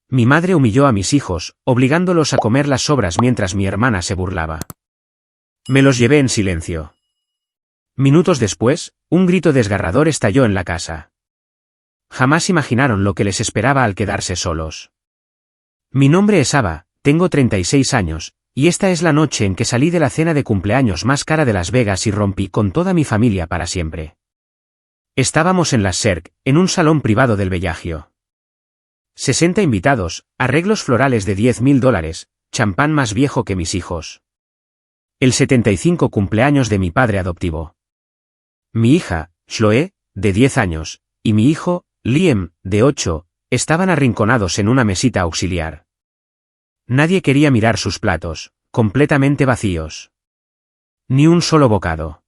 Mi madre humilló a mis hijos, obligándolos a comer las sobras mientras mi hermana se burlaba. Me los llevé en silencio. Minutos después, un grito desgarrador estalló en la casa. Jamás imaginaron lo que les esperaba al quedarse solos. Mi nombre es Ava, tengo 36 años, y esta es la noche en que salí de la cena de cumpleaños más cara de Las Vegas y rompí con toda mi familia para siempre. Estábamos en Las Cirque, en un salón privado del Bellagio. 60 invitados, arreglos florales de $10.000, champán más viejo que mis hijos. El 75 cumpleaños de mi padre adoptivo. Mi hija, Chloe, de 10 años, y mi hijo, Liam, de 8, estaban arrinconados en una mesita auxiliar. Nadie quería mirar sus platos, completamente vacíos. Ni un solo bocado.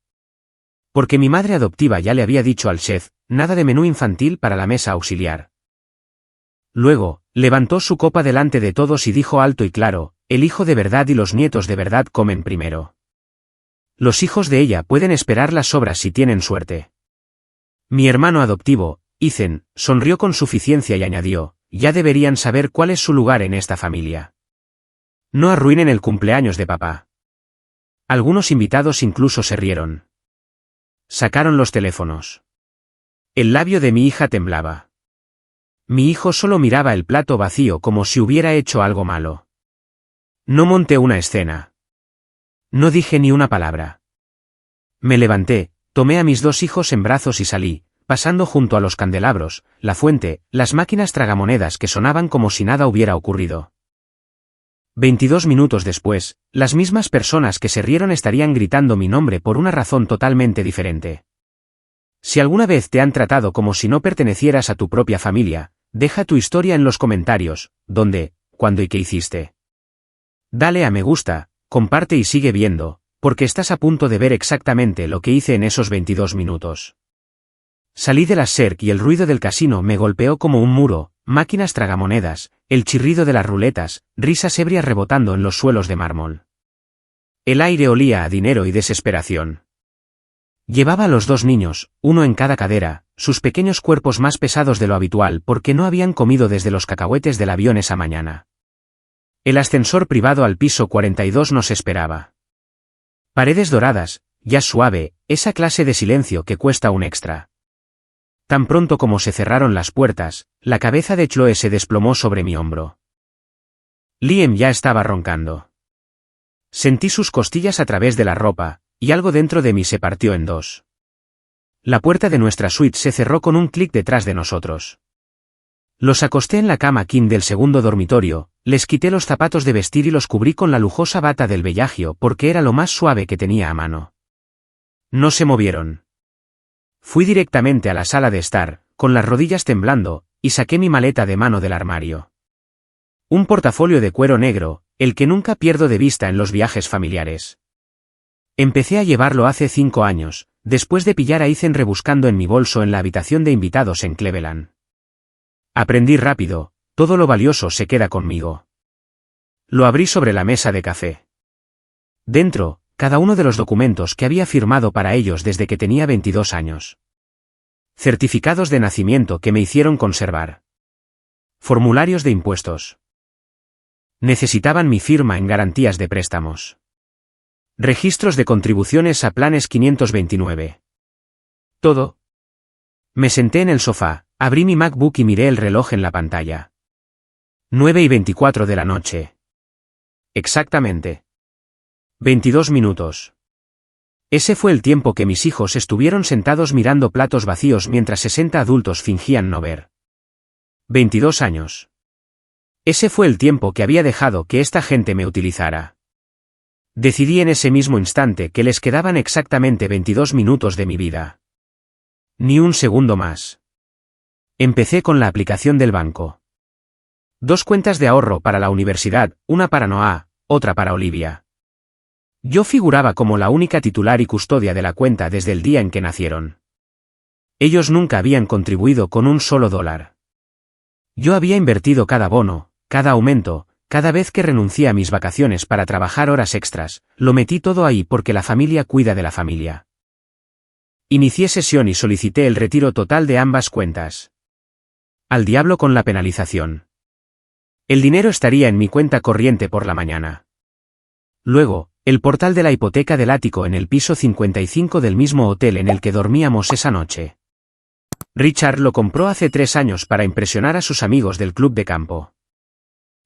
Porque mi madre adoptiva ya le había dicho al chef, nada de menú infantil para la mesa auxiliar. Luego, levantó su copa delante de todos y dijo alto y claro, el hijo de verdad y los nietos de verdad comen primero. Los hijos de ella pueden esperar las sobras si tienen suerte. Mi hermano adoptivo, Ethan, sonrió con suficiencia y añadió, ya deberían saber cuál es su lugar en esta familia. No arruinen el cumpleaños de papá. Algunos invitados incluso se rieron. Sacaron los teléfonos. El labio de mi hija temblaba. Mi hijo solo miraba el plato vacío como si hubiera hecho algo malo. No monté una escena. No dije ni una palabra. Me levanté, tomé a mis dos hijos en brazos y salí, pasando junto a los candelabros, la fuente, las máquinas tragamonedas que sonaban como si nada hubiera ocurrido. 22 minutos después, las mismas personas que se rieron estarían gritando mi nombre por una razón totalmente diferente. Si alguna vez te han tratado como si no pertenecieras a tu propia familia, deja tu historia en los comentarios, dónde, cuándo y qué hiciste. Dale a me gusta, comparte y sigue viendo, porque estás a punto de ver exactamente lo que hice en esos 22 minutos. Salí de la Cirque y el ruido del casino me golpeó como un muro, máquinas tragamonedas, el chirrido de las ruletas, risas ebrias rebotando en los suelos de mármol. El aire olía a dinero y desesperación. Llevaba a los dos niños, uno en cada cadera, sus pequeños cuerpos más pesados de lo habitual porque no habían comido desde los cacahuetes del avión esa mañana. El ascensor privado al piso 42 nos esperaba. Paredes doradas, jazz suave, esa clase de silencio que cuesta un extra. Tan pronto como se cerraron las puertas, la cabeza de Chloe se desplomó sobre mi hombro. Liam ya estaba roncando. Sentí sus costillas a través de la ropa, y algo dentro de mí se partió en dos. La puerta de nuestra suite se cerró con un clic detrás de nosotros. Los acosté en la cama king del segundo dormitorio, les quité los zapatos de vestir y los cubrí con la lujosa bata del Bellagio porque era lo más suave que tenía a mano. No se movieron. Fui directamente a la sala de estar, con las rodillas temblando, y saqué mi maleta de mano del armario. Un portafolio de cuero negro, el que nunca pierdo de vista en los viajes familiares. Empecé a llevarlo hace 5 años, después de pillar a Ethan rebuscando en mi bolso en la habitación de invitados en Cleveland. Aprendí rápido, todo lo valioso se queda conmigo. Lo abrí sobre la mesa de café. Dentro, cada uno de los documentos que había firmado para ellos desde que tenía 22 años. Certificados de nacimiento que me hicieron conservar. Formularios de impuestos. Necesitaban mi firma en garantías de préstamos. Registros de contribuciones a planes 529. Todo. Me senté en el sofá, abrí mi MacBook y miré el reloj en la pantalla. 9:24 de la noche. Exactamente. 22 minutos. Ese fue el tiempo que mis hijos estuvieron sentados mirando platos vacíos mientras 60 adultos fingían no ver. 22 años. Ese fue el tiempo que había dejado que esta gente me utilizara. Decidí en ese mismo instante que les quedaban exactamente 22 minutos de mi vida. Ni un segundo más. Empecé con la aplicación del banco. 2 cuentas de ahorro para la universidad, una para Noah, otra para Olivia. Yo figuraba como la única titular y custodia de la cuenta desde el día en que nacieron. Ellos nunca habían contribuido con un solo dólar. Yo había invertido cada bono, cada aumento, cada vez que renuncié a mis vacaciones para trabajar horas extras, lo metí todo ahí porque la familia cuida de la familia. Inicié sesión y solicité el retiro total de ambas cuentas. Al diablo con la penalización. El dinero estaría en mi cuenta corriente por la mañana. Luego, el portal de la hipoteca del ático en el piso 55 del mismo hotel en el que dormíamos esa noche. Richard lo compró hace 3 años para impresionar a sus amigos del club de campo.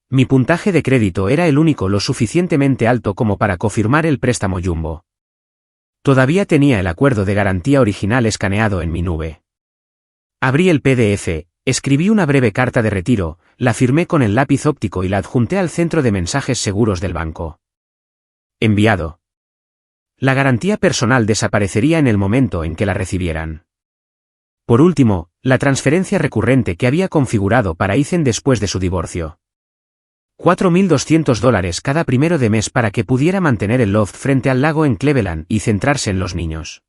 Mi puntaje de crédito era el único lo suficientemente alto como para confirmar el préstamo Jumbo. Todavía tenía el acuerdo de garantía original escaneado en mi nube. Abrí el PDF, escribí una breve carta de retiro, la firmé con el lápiz óptico y la adjunté al centro de mensajes seguros del banco. Enviado. La garantía personal desaparecería en el momento en que la recibieran. Por último, la transferencia recurrente que había configurado para Ethan después de su divorcio. $4,200 cada primero de mes para que pudiera mantener el loft frente al lago en Cleveland y centrarse en los niños.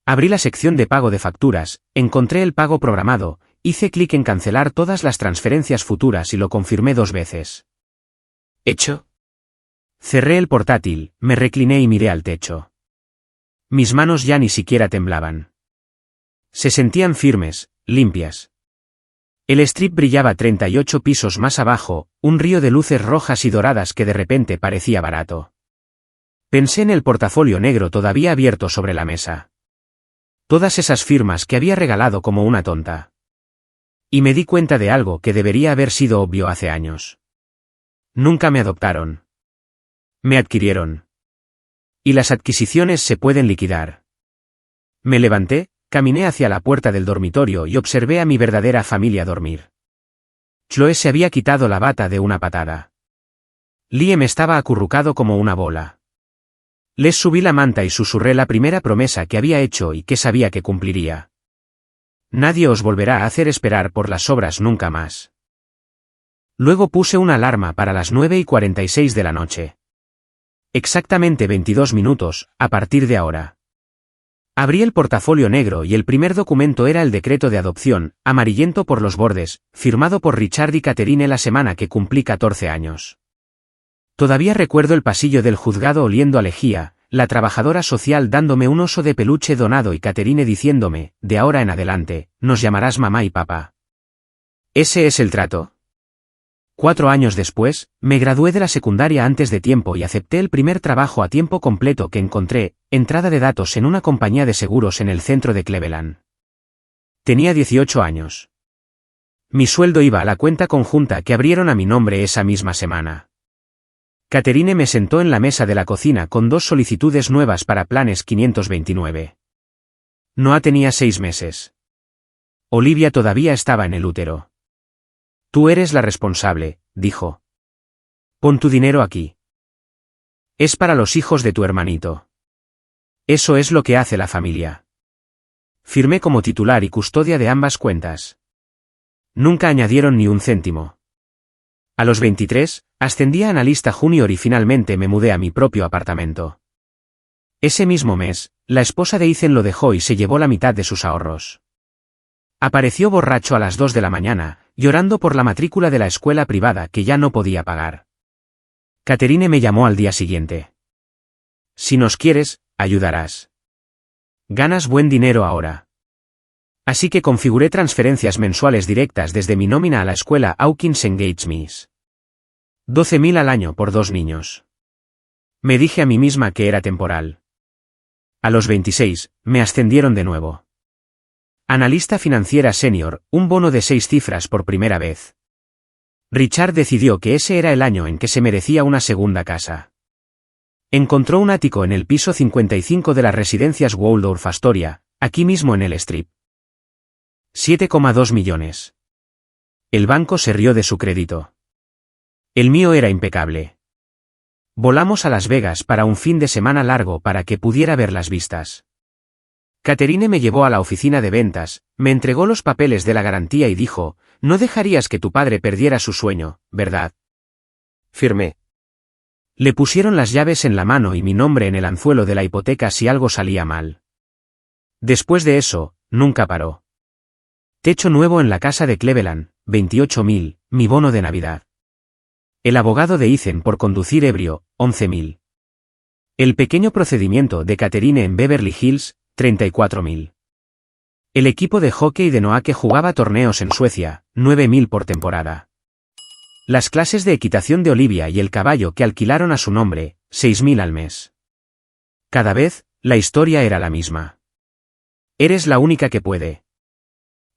Abrí la sección de pago de facturas, encontré el pago programado, hice clic en cancelar todas las transferencias futuras y lo confirmé 2 veces. ¿Hecho? Cerré el portátil, me recliné y miré al techo. Mis manos ya ni siquiera temblaban. Se sentían firmes, limpias. El strip brillaba 38 pisos más abajo, un río de luces rojas y doradas que de repente parecía barato. Pensé en el portafolio negro todavía abierto sobre la mesa. Todas esas firmas que había regalado como una tonta. Y me di cuenta de algo que debería haber sido obvio hace años. Nunca me adoptaron. Me adquirieron. Y las adquisiciones se pueden liquidar. Me levanté, caminé hacia la puerta del dormitorio y observé a mi verdadera familia dormir. Chloe se había quitado la bata de una patada. Liam estaba acurrucado como una bola. Les subí la manta y susurré la primera promesa que había hecho y que sabía que cumpliría. Nadie os volverá a hacer esperar por las obras nunca más. Luego puse una alarma para las 9:46 de la noche. Exactamente 22 minutos, a partir de ahora. Abrí el portafolio negro y el primer documento era el decreto de adopción, amarillento por los bordes, firmado por Richard y Catherine la semana que cumplí 14 años. Todavía recuerdo el pasillo del juzgado oliendo a lejía, la trabajadora social dándome un oso de peluche donado y Catherine diciéndome, de ahora en adelante, nos llamarás mamá y papá. ¿Ese es el trato? 4 años después, me gradué de la secundaria antes de tiempo y acepté el primer trabajo a tiempo completo que encontré, entrada de datos en una compañía de seguros en el centro de Cleveland. Tenía 18 años. Mi sueldo iba a la cuenta conjunta que abrieron a mi nombre esa misma semana. Catherine me sentó en la mesa de la cocina con 2 solicitudes nuevas para planes 529. Noah tenía 6 meses. Olivia todavía estaba en el útero. Tú eres la responsable, dijo. Pon tu dinero aquí. Es para los hijos de tu hermanito. Eso es lo que hace la familia. Firmé como titular y custodia de ambas cuentas. Nunca añadieron ni un céntimo. A los 23, ascendí a analista junior y finalmente me mudé a mi propio apartamento. Ese mismo mes, la esposa de Ethan lo dejó y se llevó la mitad de sus ahorros. Apareció borracho a las 2 de la mañana, llorando por la matrícula de la escuela privada que ya no podía pagar. Catherine me llamó al día siguiente. Si nos quieres, ayudarás. Ganas buen dinero ahora. Así que configuré transferencias mensuales directas desde mi nómina a la escuela Hawkins Engage Miss. 12,000 al año por 2 niños. Me dije a mí misma que era temporal. A los 26, me ascendieron de nuevo. Analista financiera senior, un bono de 6 cifras por primera vez. Richard decidió que ese era el año en que se merecía una segunda casa. Encontró un ático en el piso 55 de las residencias Waldorf Astoria, aquí mismo en el Strip. 7,2 millones. El banco se rió de su crédito. El mío era impecable. Volamos a Las Vegas para un fin de semana largo para que pudiera ver las vistas. Catherine me llevó a la oficina de ventas, me entregó los papeles de la garantía y dijo, no dejarías que tu padre perdiera su sueño, ¿verdad? Firmé. Le pusieron las llaves en la mano y mi nombre en el anzuelo de la hipoteca si algo salía mal. Después de eso, nunca paró. Techo nuevo en la casa de Cleveland, 28,000, mi bono de Navidad. El abogado de Ethan por conducir ebrio, 11,000. El pequeño procedimiento de Catherine en Beverly Hills, 34,000. El equipo de hockey de Noah que jugaba torneos en Suecia, 9,000 por temporada. Las clases de equitación de Olivia y el caballo que alquilaron a su nombre, 6.000 al mes. Cada vez, la historia era la misma. Eres la única que puede.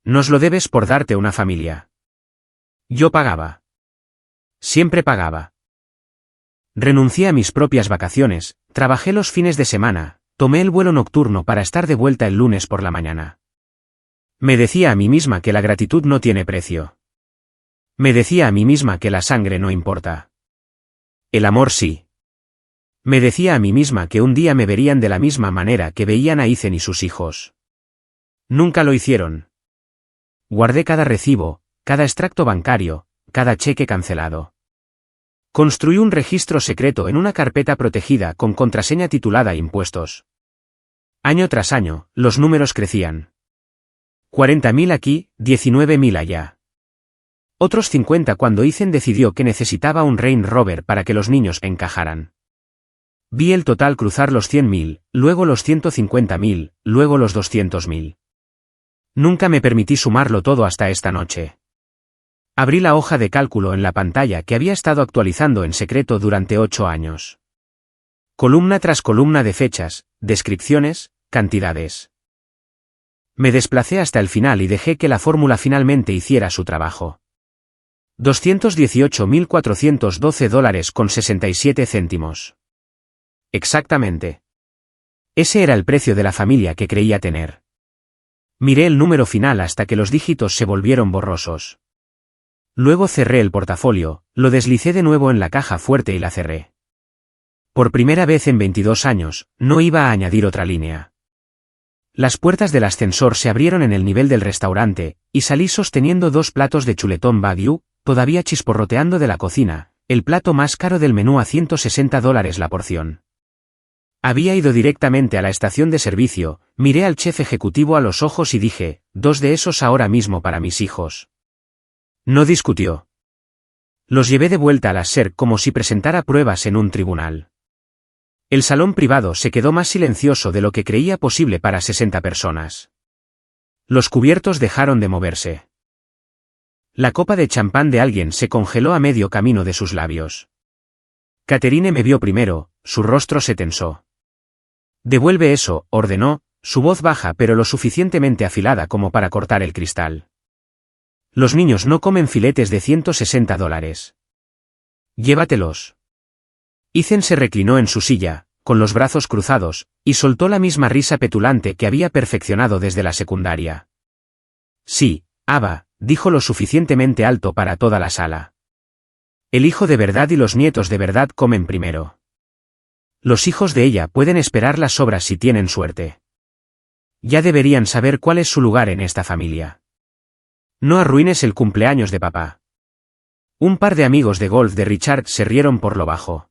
Nos lo debes por darte una familia. Yo pagaba. Siempre pagaba. Renuncié a mis propias vacaciones, trabajé los fines de semana, tomé el vuelo nocturno para estar de vuelta el lunes por la mañana. Me decía a mí misma que la gratitud no tiene precio. Me decía a mí misma que la sangre no importa. El amor sí. Me decía a mí misma que un día me verían de la misma manera que veían a Ethan y sus hijos. Nunca lo hicieron. Guardé cada recibo, cada extracto bancario, cada cheque cancelado. Construí un registro secreto en una carpeta protegida con contraseña titulada Impuestos. Año tras año, los números crecían. 40.000 aquí, 19.000 allá. Otros 50 cuando Ethan decidió que necesitaba un Range Rover para que los niños encajaran. Vi el total cruzar los 100.000, luego los 150.000, luego los 200.000. Nunca me permití sumarlo todo hasta esta noche. Abrí la hoja de cálculo en la pantalla que había estado actualizando en secreto durante 8 años. Columna tras columna de fechas, descripciones, cantidades. Me desplacé hasta el final y dejé que la fórmula finalmente hiciera su trabajo. $218.412.67. Exactamente. Ese era el precio de la familia que creía tener. Miré el número final hasta que los dígitos se volvieron borrosos. Luego cerré el portafolio, lo deslicé de nuevo en la caja fuerte y la cerré. Por primera vez en 22 años, no iba a añadir otra línea. Las puertas del ascensor se abrieron en el nivel del restaurante, y salí sosteniendo 2 platos de chuletón Wagyu, todavía chisporroteando de la cocina, el plato más caro del menú a $160 la porción. Había ido directamente a la estación de servicio, miré al chef ejecutivo a los ojos y dije, 2 de esos ahora mismo para mis hijos. No discutió. Los llevé de vuelta a la SER como si presentara pruebas en un tribunal. El salón privado se quedó más silencioso de lo que creía posible para 60 personas. Los cubiertos dejaron de moverse. La copa de champán de alguien se congeló a medio camino de sus labios. Catherine me vio primero, su rostro se tensó. Devuelve eso, ordenó, su voz baja pero lo suficientemente afilada como para cortar el cristal. Los niños no comen filetes de $160. Llévatelos. Ethan se reclinó en su silla, con los brazos cruzados, y soltó la misma risa petulante que había perfeccionado desde la secundaria. Sí, Ava, dijo lo suficientemente alto para toda la sala. El hijo de verdad y los nietos de verdad comen primero. Los hijos de ella pueden esperar las sobras si tienen suerte. Ya deberían saber cuál es su lugar en esta familia. No arruines el cumpleaños de papá. Un par de amigos de golf de Richard se rieron por lo bajo.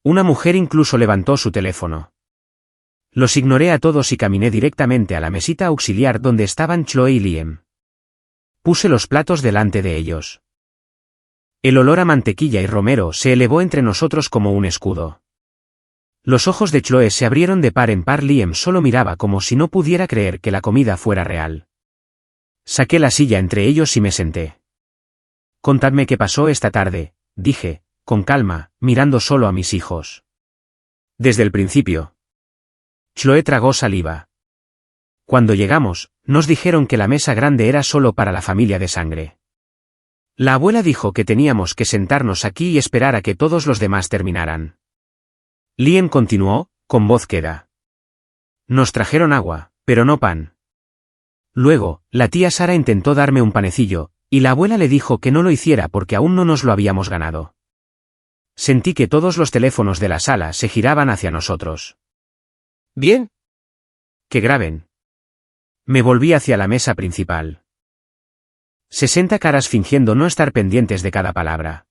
Una mujer incluso levantó su teléfono. Los ignoré a todos y caminé directamente a la mesita auxiliar donde estaban Chloe y Liam. Puse los platos delante de ellos. El olor a mantequilla y romero se elevó entre nosotros como un escudo. Los ojos de Chloe se abrieron de par en par. Liam solo miraba como si no pudiera creer que la comida fuera real. Saqué la silla entre ellos y me senté. Contadme qué pasó esta tarde, dije, con calma, mirando solo a mis hijos. Desde el principio. Chloe tragó saliva. Cuando llegamos, nos dijeron que la mesa grande era solo para la familia de sangre. La abuela dijo que teníamos que sentarnos aquí y esperar a que todos los demás terminaran. Liam continuó, con voz queda. Nos trajeron agua, pero no pan. Luego, la tía Sara intentó darme un panecillo, y la abuela le dijo que no lo hiciera porque aún no nos lo habíamos ganado. Sentí que todos los teléfonos de la sala se giraban hacia nosotros. ¿Bien? Que graben. Me volví hacia la mesa principal. 60 caras fingiendo no estar pendientes de cada palabra.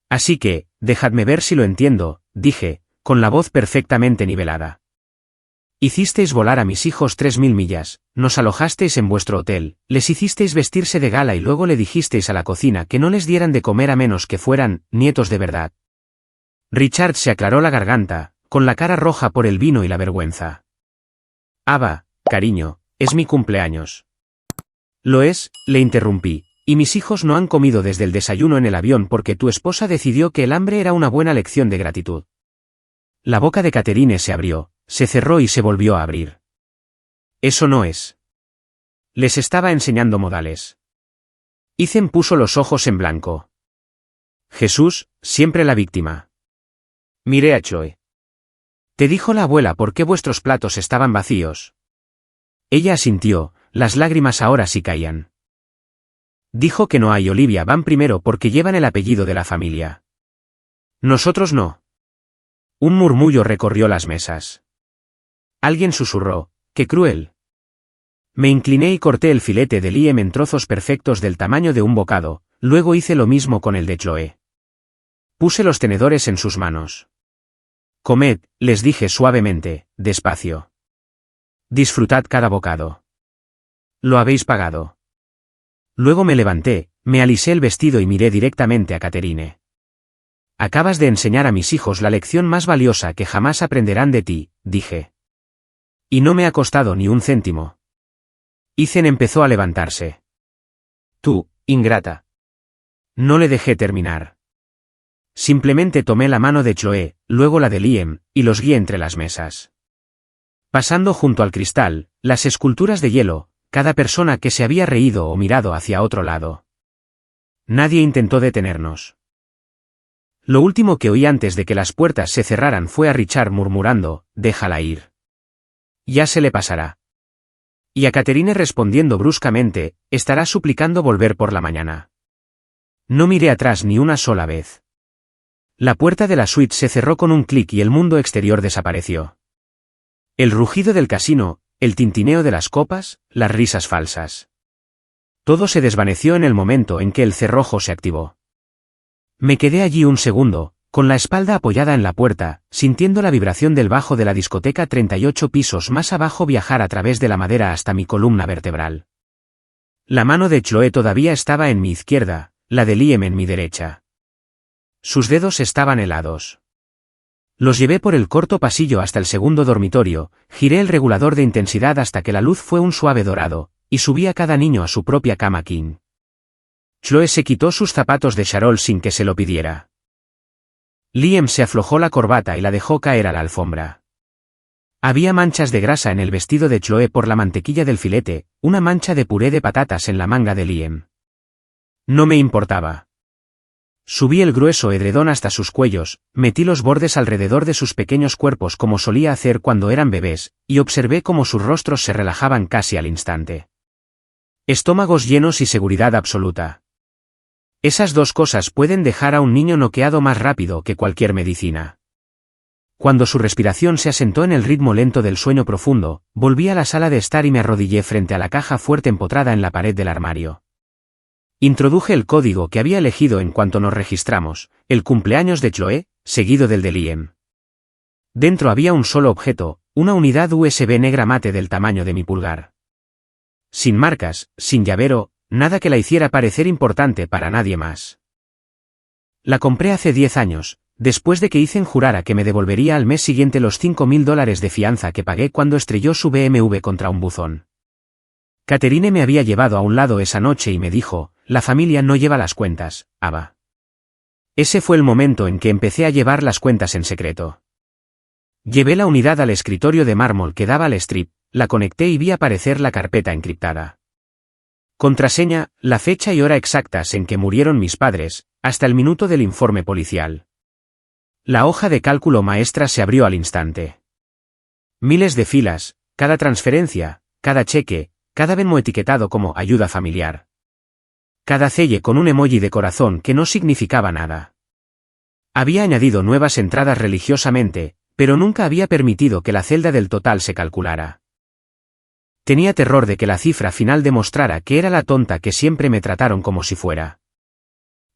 Así que, dejadme ver si lo entiendo, dije, con la voz perfectamente nivelada. Hicisteis volar a mis hijos 3.000 millas, nos alojasteis en vuestro hotel, les hicisteis vestirse de gala y luego le dijisteis a la cocina que no les dieran de comer a menos que fueran nietos de verdad. Richard se aclaró la garganta, con la cara roja por el vino y la vergüenza. Ava, cariño, es mi cumpleaños. Lo es, le interrumpí, Y mis hijos no han comido desde el desayuno en el avión porque tu esposa decidió que el hambre era una buena lección de gratitud. La boca de Catherine se abrió, se cerró y se volvió a abrir. Eso no es. Les estaba enseñando modales. Ethan puso los ojos en blanco. Jesús, siempre la víctima. Miré a Chloe. ¿Te dijo la abuela por qué vuestros platos estaban vacíos? Ella asintió, las lágrimas ahora sí caían. Dijo que Noah y Olivia van primero porque llevan el apellido de la familia. Nosotros no. Un murmullo recorrió las mesas. Alguien susurró, ¡qué cruel! Me incliné y corté el filete de Liam en trozos perfectos del tamaño de un bocado, luego hice lo mismo con el de Chloe. Puse los tenedores en sus manos. Comed, les dije suavemente, despacio. Disfrutad cada bocado. Lo habéis pagado. Luego me levanté, me alisé el vestido y miré directamente a Catherine. Acabas de enseñar a mis hijos la lección más valiosa que jamás aprenderán de ti, dije. Y no me ha costado ni un céntimo. Ethan empezó a levantarse. Tú, ingrata. No le dejé terminar. Simplemente tomé la mano de Chloe, luego la de Liam, y los guié entre las mesas. Pasando junto al cristal, las esculturas de hielo, cada persona que se había reído o mirado hacia otro lado. Nadie intentó detenernos. Lo último que oí antes de que las puertas se cerraran fue a Richard murmurando, déjala ir. Ya se le pasará. Y a Catherine respondiendo bruscamente, estará suplicando volver por la mañana. No miré atrás ni una sola vez. La puerta de la suite se cerró con un clic y el mundo exterior desapareció. El rugido del casino, el tintineo de las copas, las risas falsas. Todo se desvaneció en el momento en que el cerrojo se activó. Me quedé allí un segundo, con la espalda apoyada en la puerta, sintiendo la vibración del bajo de la discoteca 38 pisos más abajo viajar a través de la madera hasta mi columna vertebral. La mano de Chloe todavía estaba en mi izquierda, la de Liam en mi derecha. Sus dedos estaban helados. Los llevé por el corto pasillo hasta el segundo dormitorio, giré el regulador de intensidad hasta que la luz fue un suave dorado, y subí a cada niño a su propia cama king. Chloe se quitó sus zapatos de charol sin que se lo pidiera. Liam se aflojó la corbata y la dejó caer a la alfombra. Había manchas de grasa en el vestido de Chloe por la mantequilla del filete, una mancha de puré de patatas en la manga de Liam. No me importaba. Subí el grueso edredón hasta sus cuellos, metí los bordes alrededor de sus pequeños cuerpos como solía hacer cuando eran bebés, y observé cómo sus rostros se relajaban casi al instante. Estómagos llenos y seguridad absoluta. Esas dos cosas pueden dejar a un niño noqueado más rápido que cualquier medicina. Cuando su respiración se asentó en el ritmo lento del sueño profundo, volví a la sala de estar y me arrodillé frente a la caja fuerte empotrada en la pared del armario. Introduje el código que había elegido en cuanto nos registramos, el cumpleaños de Chloe, seguido del de Liam. Dentro había un solo objeto, una unidad USB negra mate del tamaño de mi pulgar. Sin marcas, sin llavero, nada que la hiciera parecer importante para nadie más. La compré hace 10 años, después de que Ethan jurara que me devolvería al mes siguiente los $5.000 de fianza que pagué cuando estrelló su BMW contra un buzón. Catherine me había llevado a un lado esa noche y me dijo, la familia no lleva las cuentas, Ava. Ese fue el momento en que empecé a llevar las cuentas en secreto. Llevé la unidad al escritorio de mármol que daba al strip, la conecté y vi aparecer la carpeta encriptada. Contraseña, la fecha y hora exactas en que murieron mis padres, hasta el minuto del informe policial. La hoja de cálculo maestra se abrió al instante. Miles de filas, cada transferencia, cada cheque, cada Venmo etiquetado como ayuda familiar. Cada celle con un emoji de corazón que no significaba nada. Había añadido nuevas entradas religiosamente, pero nunca había permitido que la celda del total se calculara. Tenía terror de que la cifra final demostrara que era la tonta que siempre me trataron como si fuera.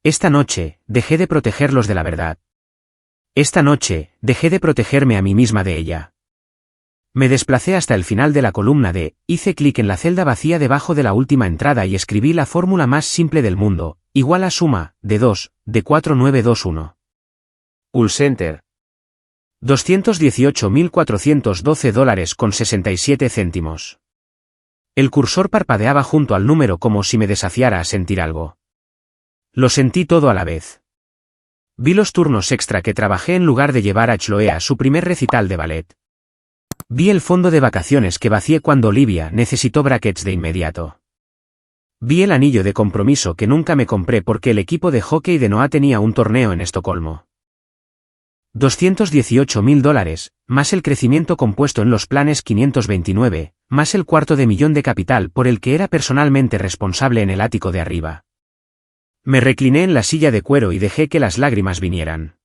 Esta noche, dejé de protegerlos de la verdad. Esta noche, dejé de protegerme a mí misma de ella. Me desplacé hasta el final de la columna D, hice clic en la celda vacía debajo de la última entrada y escribí la fórmula más simple del mundo, igual a suma, de 2, de 4921. Pulse Enter. $218.412.67. El cursor parpadeaba junto al número como si me desafiara a sentir algo. Lo sentí todo a la vez. Vi los turnos extra que trabajé en lugar de llevar a Chloe a su primer recital de ballet. Vi el fondo de vacaciones que vacié cuando Olivia necesitó brackets de inmediato. Vi el anillo de compromiso que nunca me compré porque el equipo de hockey de Noah tenía un torneo en Estocolmo. $218.000, más el crecimiento compuesto en los planes 529, más el $250.000 de capital por el que era personalmente responsable en el ático de arriba. Me recliné en la silla de cuero y dejé que las lágrimas vinieran.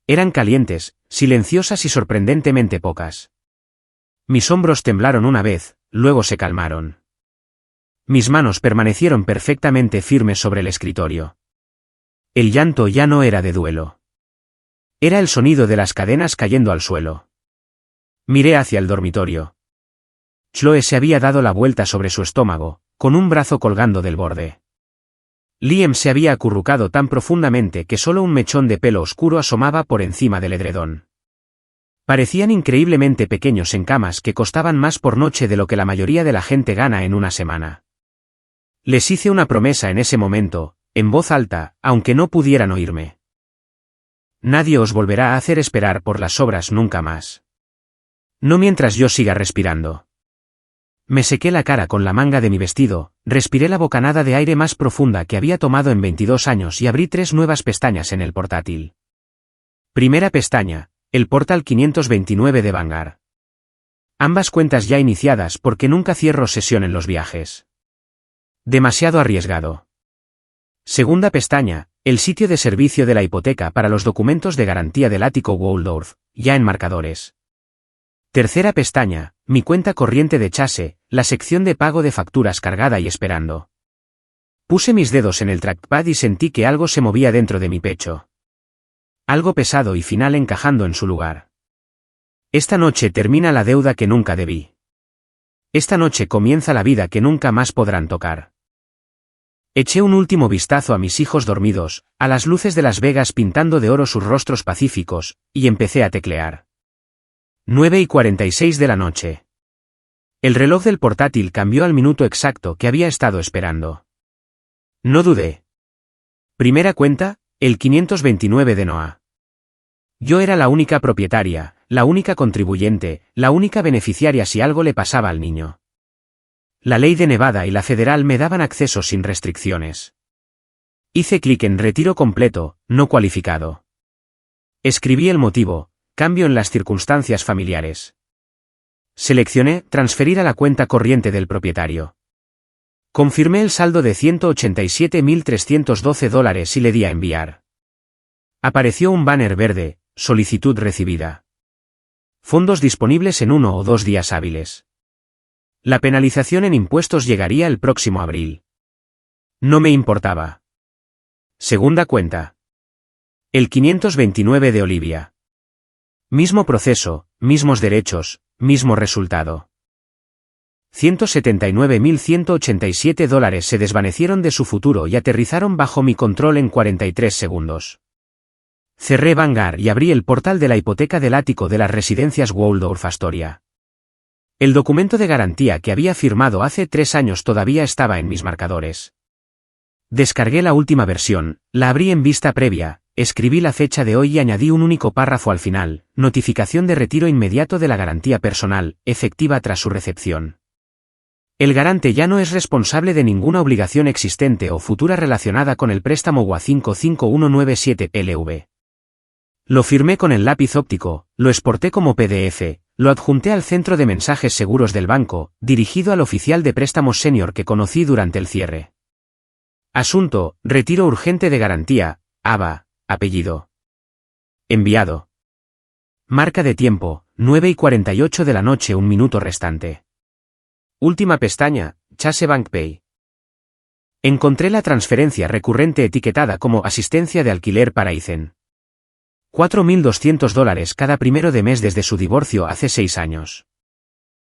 Eran calientes, silenciosas y sorprendentemente pocas. Mis hombros temblaron una vez, luego se calmaron. Mis manos permanecieron perfectamente firmes sobre el escritorio. El llanto ya no era de duelo. Era el sonido de las cadenas cayendo al suelo. Miré hacia el dormitorio. Chloe se había dado la vuelta sobre su estómago, con un brazo colgando del borde. Liam se había acurrucado tan profundamente que solo un mechón de pelo oscuro asomaba por encima del edredón. Parecían increíblemente pequeños en camas que costaban más por noche de lo que la mayoría de la gente gana en una semana. Les hice una promesa en ese momento, en voz alta, aunque no pudieran oírme. Nadie os volverá a hacer esperar por las obras nunca más. No mientras yo siga respirando. Me sequé la cara con la manga de mi vestido, respiré la bocanada de aire más profunda que había tomado en 22 años y abrí 3 nuevas pestañas en el portátil. Primera pestaña, el portal 529 de Vanguard. Ambas cuentas ya iniciadas porque nunca cierro sesión en los viajes. Demasiado arriesgado. Segunda pestaña, el sitio de servicio de la hipoteca para los documentos de garantía del ático Waldorf, ya en marcadores. Tercera pestaña, mi cuenta corriente de Chase, la sección de pago de facturas cargada y esperando. Puse mis dedos en el trackpad y sentí que algo se movía dentro de mi pecho. Algo pesado y final encajando en su lugar. Esta noche termina la deuda que nunca debí. Esta noche comienza la vida que nunca más podrán tocar. Eché un último vistazo a mis hijos dormidos, a las luces de Las Vegas pintando de oro sus rostros pacíficos, y empecé a teclear. 9:46 de la noche. El reloj del portátil cambió al minuto exacto que había estado esperando. No dudé. Primera cuenta, el 529 de Noah. Yo era la única propietaria, la única contribuyente, la única beneficiaria si algo le pasaba al niño. La ley de Nevada y la federal me daban acceso sin restricciones. Hice clic en retiro completo, no cualificado. Escribí el motivo, cambio en las circunstancias familiares. Seleccioné transferir a la cuenta corriente del propietario. Confirmé el saldo de $187.312 y le di a enviar. Apareció un banner verde, solicitud recibida. Fondos disponibles en 1 o 2 días hábiles. La penalización en impuestos llegaría el próximo abril. No me importaba. Segunda cuenta. El 529 de Olivia. Mismo proceso, mismos derechos, mismo resultado. $179.187 se desvanecieron de su futuro y aterrizaron bajo mi control en 43 segundos. Cerré Vanguard y abrí el portal de la hipoteca del ático de las residencias Waldorf Astoria. El documento de garantía que había firmado hace 3 años todavía estaba en mis marcadores. Descargué la última versión, la abrí en vista previa, escribí la fecha de hoy y añadí un único párrafo al final, notificación de retiro inmediato de la garantía personal, efectiva tras su recepción. El garante ya no es responsable de ninguna obligación existente o futura relacionada con el préstamo WA 55197 LV. Lo firmé con el lápiz óptico, lo exporté como PDF, lo adjunté al centro de mensajes seguros del banco, dirigido al oficial de préstamos senior que conocí durante el cierre. Asunto, retiro urgente de garantía, ABA, apellido. Enviado. Marca de tiempo, 9:48 de la noche, 1 minuto restante. Última pestaña, Chase Bank Pay. Encontré la transferencia recurrente etiquetada como asistencia de alquiler para Ethan. $4.200 cada primero de mes desde su divorcio hace 6 años.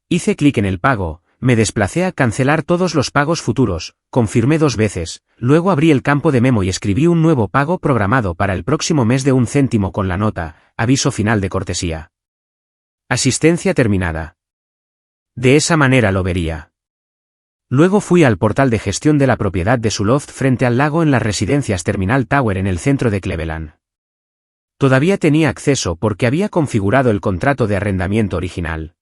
Hice clic en el pago, me desplacé a cancelar todos los pagos futuros, confirmé 2 veces, luego abrí el campo de memo y escribí un nuevo pago programado para el próximo mes de 1 céntimo con la nota, aviso final de cortesía. Asistencia terminada. De esa manera lo vería. Luego fui al portal de gestión de la propiedad de su loft frente al lago en las residencias Terminal Tower en el centro de Cleveland. Todavía tenía acceso porque había configurado el contrato de arrendamiento original.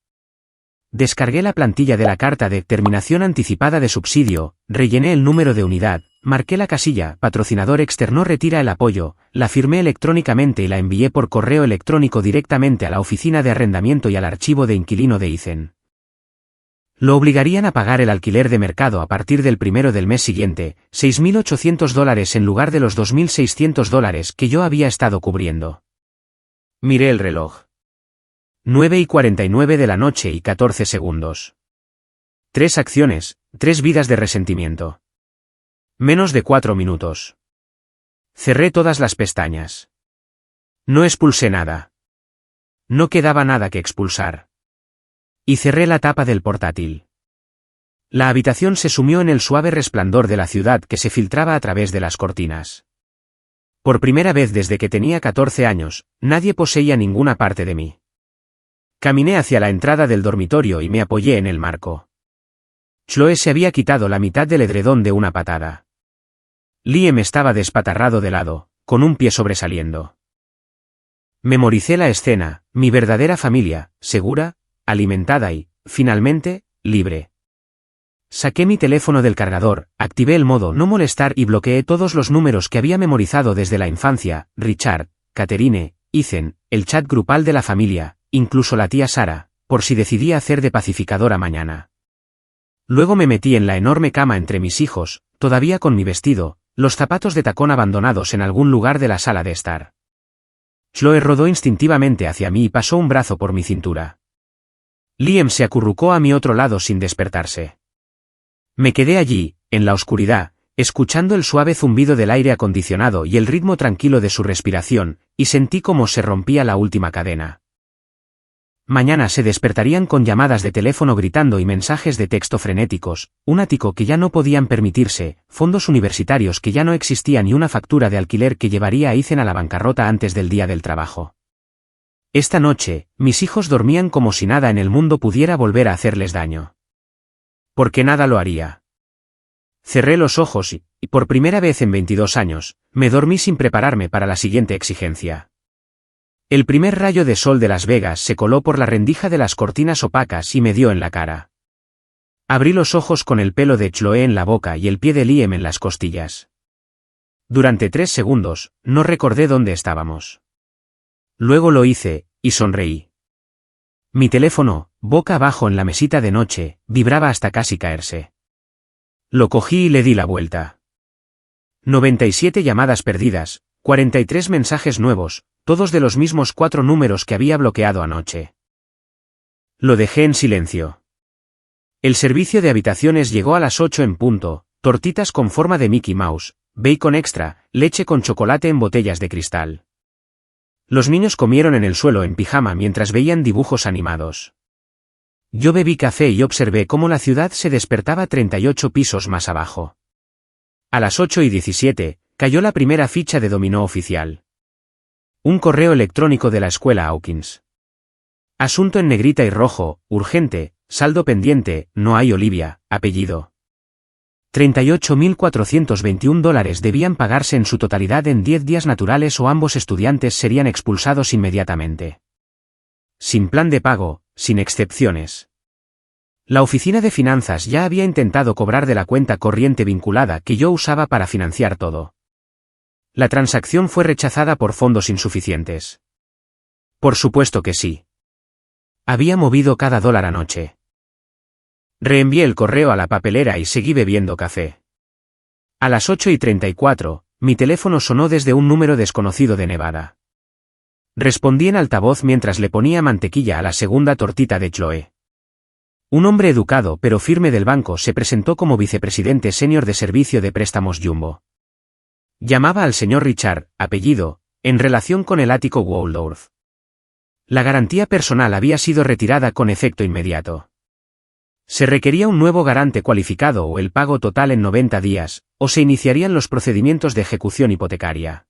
Descargué la plantilla de la carta de terminación anticipada de subsidio, rellené el número de unidad, marqué la casilla patrocinador externo retira el apoyo, la firmé electrónicamente y la envié por correo electrónico directamente a la oficina de arrendamiento y al archivo de inquilino de Ethan. Lo obligarían a pagar el alquiler de mercado a partir del primero del mes siguiente, $6.800 en lugar de los $2.600 que yo había estado cubriendo. Miré el reloj. 9:49 de la noche y 14 segundos. 3 acciones, 3 vidas de resentimiento. Menos de 4 minutos. Cerré todas las pestañas. No expulsé nada. No quedaba nada que expulsar. Y cerré la tapa del portátil. La habitación se sumió en el suave resplandor de la ciudad que se filtraba a través de las cortinas. Por primera vez desde que tenía 14 años, nadie poseía ninguna parte de mí. Caminé hacia la entrada del dormitorio y me apoyé en el marco. Chloe se había quitado la mitad del edredón de una patada. Liam estaba despatarrado de lado, con un pie sobresaliendo. Memoricé la escena, mi verdadera familia, segura, alimentada y, finalmente, libre. Saqué mi teléfono del cargador, activé el modo no molestar y bloqueé todos los números que había memorizado desde la infancia, Richard, Catherine, Ethan, el chat grupal de la familia, incluso la tía Sara, por si decidía hacer de pacificadora mañana. Luego me metí en la enorme cama entre mis hijos, todavía con mi vestido, los zapatos de tacón abandonados en algún lugar de la sala de estar. Chloe rodó instintivamente hacia mí y pasó un brazo por mi cintura. Liam se acurrucó a mi otro lado sin despertarse. Me quedé allí, en la oscuridad, escuchando el suave zumbido del aire acondicionado y el ritmo tranquilo de su respiración, y sentí cómo se rompía la última cadena. Mañana se despertarían con llamadas de teléfono gritando y mensajes de texto frenéticos, un ático que ya no podían permitirse, fondos universitarios que ya no existían y una factura de alquiler que llevaría a Ethan a la bancarrota antes del día del trabajo. Esta noche, mis hijos dormían como si nada en el mundo pudiera volver a hacerles daño. Porque nada lo haría. Cerré los ojos y, por primera vez en 22 años, me dormí sin prepararme para la siguiente exigencia. El primer rayo de sol de Las Vegas se coló por la rendija de las cortinas opacas y me dio en la cara. Abrí los ojos con el pelo de Chloe en la boca y el pie de Liam en las costillas. Durante 3 segundos, no recordé dónde estábamos. Luego lo hice, y sonreí. Mi teléfono, boca abajo en la mesita de noche, vibraba hasta casi caerse. Lo cogí y le di la vuelta. 97 llamadas perdidas, 43 mensajes nuevos, todos de los mismos 4 números que había bloqueado anoche. Lo dejé en silencio. El servicio de habitaciones llegó a las 8 en punto, tortitas con forma de Mickey Mouse, bacon extra, leche con chocolate en botellas de cristal. Los niños comieron en el suelo en pijama mientras veían dibujos animados. Yo bebí café y observé cómo la ciudad se despertaba 38 pisos más abajo. A las 8:17, cayó la primera ficha de dominó oficial. Un correo electrónico de la escuela Hawkins. Asunto en negrita y rojo, urgente, saldo pendiente, no hay Olivia, apellido. $38.421 debían pagarse en su totalidad en 10 días naturales o ambos estudiantes serían expulsados inmediatamente. Sin plan de pago, sin excepciones. La oficina de finanzas ya había intentado cobrar de la cuenta corriente vinculada que yo usaba para financiar todo. La transacción fue rechazada por fondos insuficientes. Por supuesto que sí. Había movido cada dólar anoche. Reenvié el correo a la papelera y seguí bebiendo café. A las 8:34, mi teléfono sonó desde un número desconocido de Nevada. Respondí en altavoz mientras le ponía mantequilla a la segunda tortita de Chloe. Un hombre educado pero firme del banco se presentó como vicepresidente senior de servicio de préstamos Jumbo. Llamaba al señor Richard, apellido, en relación con el ático Waldorf. La garantía personal había sido retirada con efecto inmediato. Se requería un nuevo garante cualificado o el pago total en 90 días, o se iniciarían los procedimientos de ejecución hipotecaria.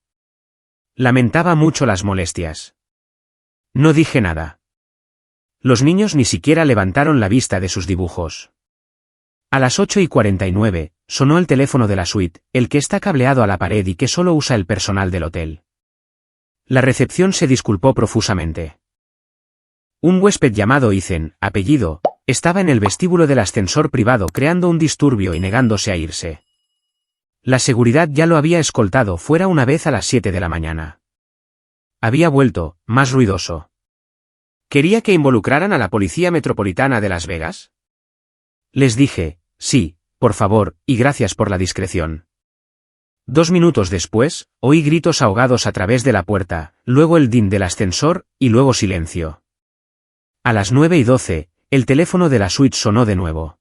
Lamentaba mucho las molestias. No dije nada. Los niños ni siquiera levantaron la vista de sus dibujos. A las 8:49, sonó el teléfono de la suite, el que está cableado a la pared y que solo usa el personal del hotel. La recepción se disculpó profusamente. Un huésped llamado Ethan, apellido, estaba en el vestíbulo del ascensor privado creando un disturbio y negándose a irse. La seguridad ya lo había escoltado fuera una vez a las 7 de la mañana. Había vuelto, más ruidoso. ¿Quería que involucraran a la Policía Metropolitana de Las Vegas? Les dije, sí, por favor, y gracias por la discreción. 2 minutos después, oí gritos ahogados a través de la puerta, luego el din del ascensor, y luego silencio. A las 9:12, el teléfono de la suite sonó de nuevo.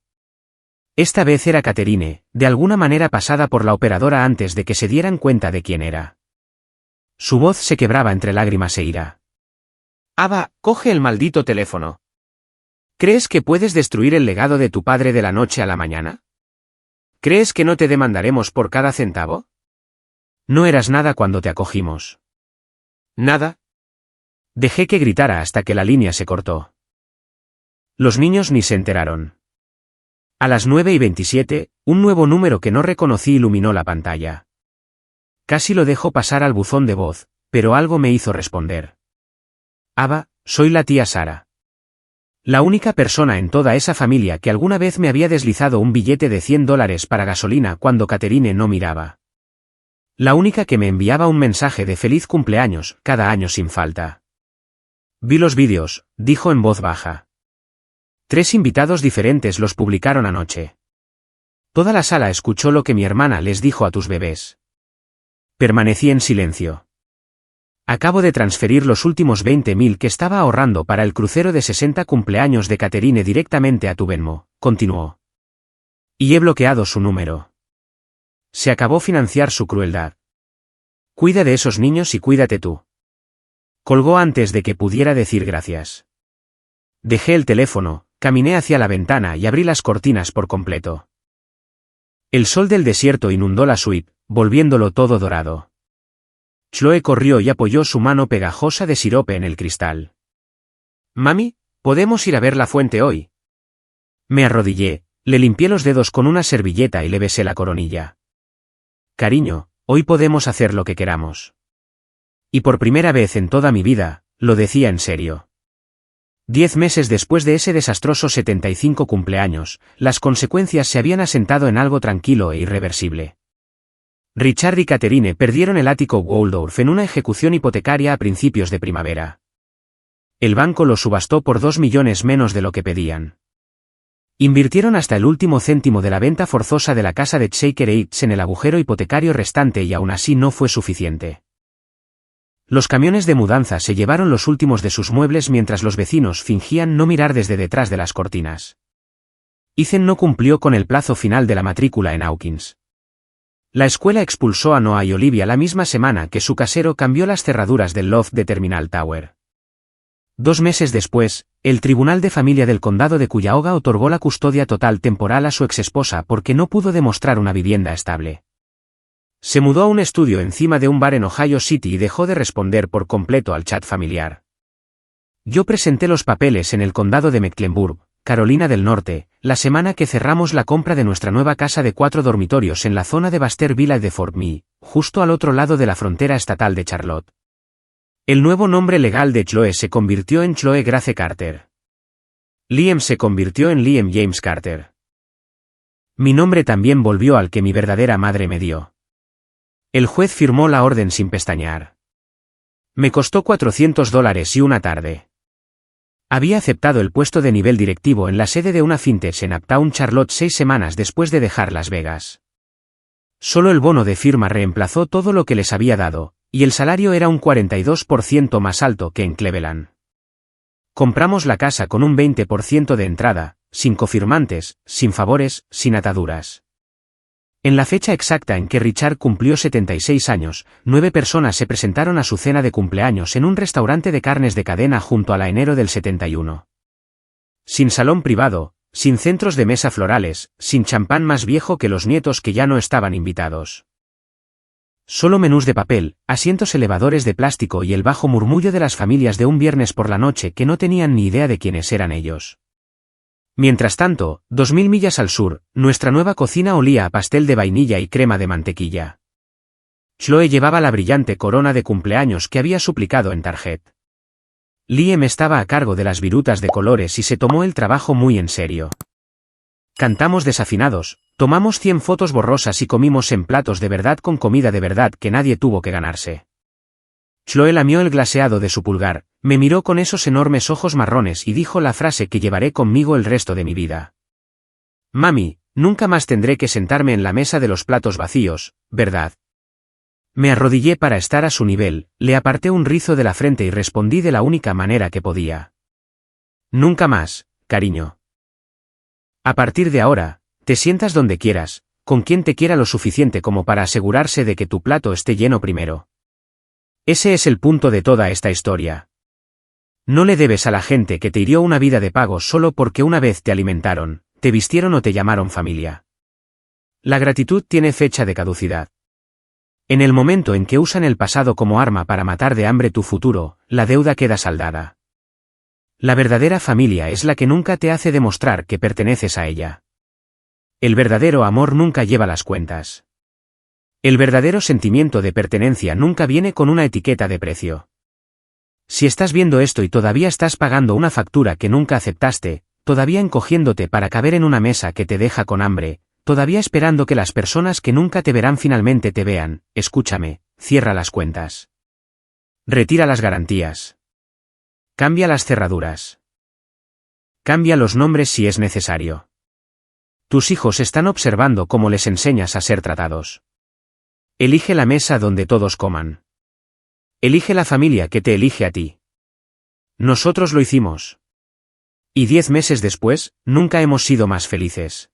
Esta vez era Catherine, de alguna manera pasada por la operadora antes de que se dieran cuenta de quién era. Su voz se quebraba entre lágrimas e ira. Ava, coge el maldito teléfono. ¿Crees que puedes destruir el legado de tu padre de la noche a la mañana? ¿Crees que no te demandaremos por cada centavo? No eras nada cuando te acogimos. ¿Nada? Dejé que gritara hasta que la línea se cortó. Los niños ni se enteraron. A las 9:27, un nuevo número que no reconocí iluminó la pantalla. Casi lo dejo pasar al buzón de voz, pero algo me hizo responder. Ava, soy la tía Sara. La única persona en toda esa familia que alguna vez me había deslizado un billete de $100 para gasolina cuando Catherine no miraba. La única que me enviaba un mensaje de feliz cumpleaños cada año sin falta. Vi los vídeos, dijo en voz baja. 3 invitados diferentes los publicaron anoche. Toda la sala escuchó lo que mi hermana les dijo a tus bebés. Permanecí en silencio. Acabo de transferir los últimos 20.000 que estaba ahorrando para el crucero de 60 cumpleaños de Catherine directamente a tu Venmo, continuó. Y he bloqueado su número. Se acabó financiar su crueldad. Cuida de esos niños y cuídate tú. Colgó antes de que pudiera decir gracias. Dejé el teléfono, caminé hacia la ventana y abrí las cortinas por completo. El sol del desierto inundó la suite, volviéndolo todo dorado. Chloe corrió y apoyó su mano pegajosa de sirope en el cristal. Mami, ¿podemos ir a ver la fuente hoy? Me arrodillé, le limpié los dedos con una servilleta y le besé la coronilla. Cariño, hoy podemos hacer lo que queramos. Y por primera vez en toda mi vida, lo decía en serio. 10 meses después de ese desastroso 75 cumpleaños, las consecuencias se habían asentado en algo tranquilo e irreversible. Richard y Catherine perdieron el ático Waldorf en una ejecución hipotecaria a principios de primavera. El banco lo subastó por 2 millones menos de lo que pedían. Invirtieron hasta el último céntimo de la venta forzosa de la casa de Shaker Heights en el agujero hipotecario restante y aún así no fue suficiente. Los camiones de mudanza se llevaron los últimos de sus muebles mientras los vecinos fingían no mirar desde detrás de las cortinas. Ethan no cumplió con el plazo final de la matrícula en Hawkins. La escuela expulsó a Noah y Olivia la misma semana que su casero cambió las cerraduras del loft de Terminal Tower. 2 meses después, el Tribunal de Familia del Condado de Cuyahoga otorgó la custodia total temporal a su exesposa porque no pudo demostrar una vivienda estable. Se mudó a un estudio encima de un bar en Ohio City y dejó de responder por completo al chat familiar. Yo presenté los papeles en el condado de Mecklenburg, Carolina del Norte, la semana que cerramos la compra de nuestra nueva casa de 4 dormitorios en la zona de Baxter Village de Fort Meade, justo al otro lado de la frontera estatal de Charlotte. El nuevo nombre legal de Chloe se convirtió en Chloe Grace Carter. Liam se convirtió en Liam James Carter. Mi nombre también volvió al que mi verdadera madre me dio. El juez firmó la orden sin pestañear. Me costó $400 y una tarde. Había aceptado el puesto de nivel directivo en la sede de una fintech en Uptown Charlotte 6 semanas después de dejar Las Vegas. Solo el bono de firma reemplazó todo lo que les había dado, y el salario era un 42% más alto que en Cleveland. Compramos la casa con un 20% de entrada, sin cofirmantes, sin favores, sin ataduras. En la fecha exacta en que Richard cumplió 76 años, 9 personas se presentaron a su cena de cumpleaños en un restaurante de carnes de cadena junto a la enero del 71. Sin salón privado, sin centros de mesa florales, sin champán más viejo que los nietos que ya no estaban invitados. Solo menús de papel, asientos elevadores de plástico y el bajo murmullo de las familias de un viernes por la noche que no tenían ni idea de quiénes eran ellos. Mientras tanto, 2000 millas al sur, nuestra nueva cocina olía a pastel de vainilla y crema de mantequilla. Chloe llevaba la brillante corona de cumpleaños que había suplicado en Target. Liam estaba a cargo de las virutas de colores y se tomó el trabajo muy en serio. Cantamos desafinados, tomamos 100 fotos borrosas y comimos en platos de verdad con comida de verdad que nadie tuvo que ganarse. Chloe lamió el glaseado de su pulgar, me miró con esos enormes ojos marrones y dijo la frase que llevaré conmigo el resto de mi vida. Mami, nunca más tendré que sentarme en la mesa de los platos vacíos, ¿verdad? Me arrodillé para estar a su nivel, le aparté un rizo de la frente y respondí de la única manera que podía. Nunca más, cariño. A partir de ahora, te sientas donde quieras, con quien te quiera lo suficiente como para asegurarse de que tu plato esté lleno primero. Ese es el punto de toda esta historia. No le debes a la gente que te hirió una vida de pagos solo porque una vez te alimentaron, te vistieron o te llamaron familia. La gratitud tiene fecha de caducidad. En el momento en que usan el pasado como arma para matar de hambre tu futuro, la deuda queda saldada. La verdadera familia es la que nunca te hace demostrar que perteneces a ella. El verdadero amor nunca lleva las cuentas. El verdadero sentimiento de pertenencia nunca viene con una etiqueta de precio. Si estás viendo esto y todavía estás pagando una factura que nunca aceptaste, todavía encogiéndote para caber en una mesa que te deja con hambre, todavía esperando que las personas que nunca te verán finalmente te vean, escúchame, cierra las cuentas. Retira las garantías. Cambia las cerraduras. Cambia los nombres si es necesario. Tus hijos están observando cómo les enseñas a ser tratados. Elige la mesa donde todos coman. Elige la familia que te elige a ti. Nosotros lo hicimos. Y 10 meses después, nunca hemos sido más felices.